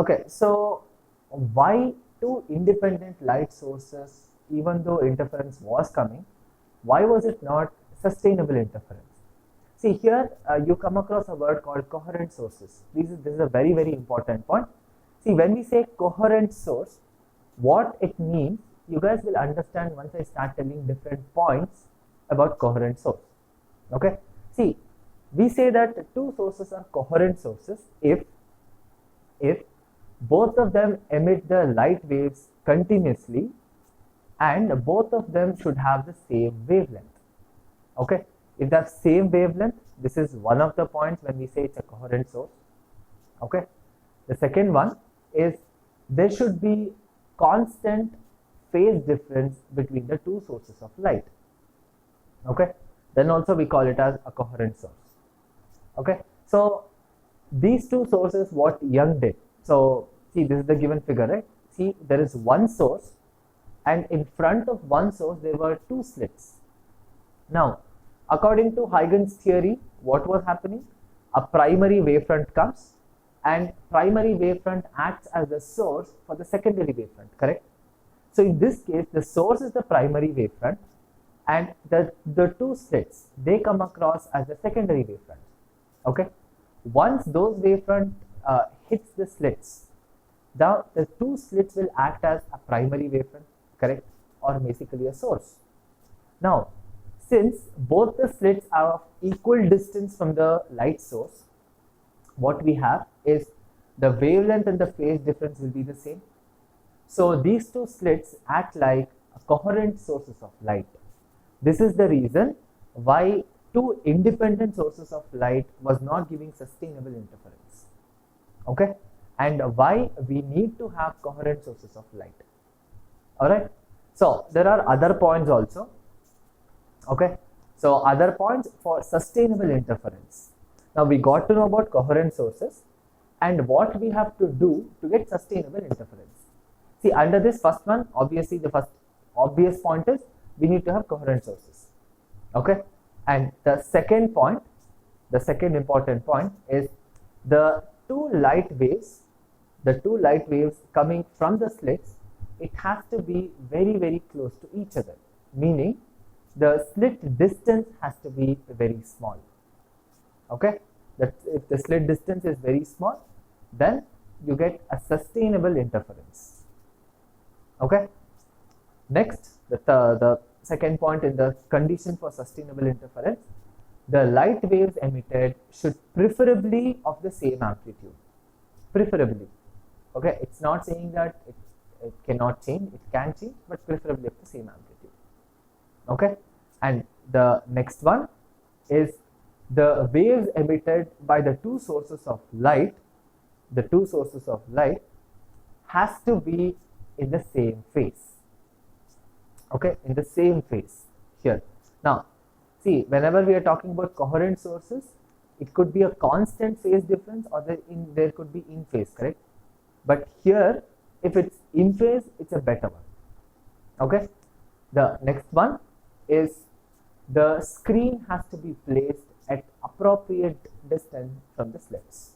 Okay, so why two independent light sources, even though interference was coming, why was it not sustainable interference? See here, you come across a word called coherent sources. This is a very, very important point. See, when we say coherent source, what it means, you guys will understand once I start telling different points about coherent source. Okay, see, we say that two sources are coherent sources if both of them emit the light waves continuously and both of them should have the same wavelength. Okay, if they have same wavelength, this is one of the points when we say it's a coherent source. Okay, the second one is there should be constant phase difference between the two sources of light. Okay, then also we call it as a coherent source. Okay, so these two sources, what Young did, so see, this is the given figure, right? See, there is one source and in front of one source there were two slits. Now, according to Huygens theory, what was happening? A primary wavefront comes and primary wavefront acts as the source for the secondary wavefront, correct? So in this case, the source is the primary wavefront and the two slits, they come across as the secondary wavefront. Okay, once those wavefront hits the slits, the two slits will act as a primary wavefront, correct, or basically a source. Now, since both the slits are of equal distance from the light source, what we have is the wavelength and the phase difference will be the same. So these two slits act like coherent sources of light. This is the reason why two independent sources of light was not giving sustainable interference. Okay, and why we need to have coherent sources of light. Alright, so there are other points also. Okay, so other points for sustainable interference. Now we got to know about coherent sources and what we have to do to get sustainable interference. See, under this first one, obviously the first obvious point is we need to have coherent sources. Okay, and the second point, the second important point is the two light waves coming from the slits, it has to be very, very close to each other, meaning the slit distance has to be very small. Okay, that if the slit distance is very small, then you get a sustainable interference. Okay, next, the second point in the condition for sustainable interference, the light waves emitted should preferably of the same amplitude. Preferably. Okay, it's not saying that it cannot change, it can change, but preferably of the same amplitude. Okay, and the next one is the waves emitted by the two sources of light, has to be in the same phase. Okay, in the same phase here. Now, see, whenever we are talking about coherent sources, it could be a constant phase difference or there could be in phase, correct? But here, if it's in phase, it's a better one. Okay, the next one is the screen has to be placed at appropriate distance from the slits.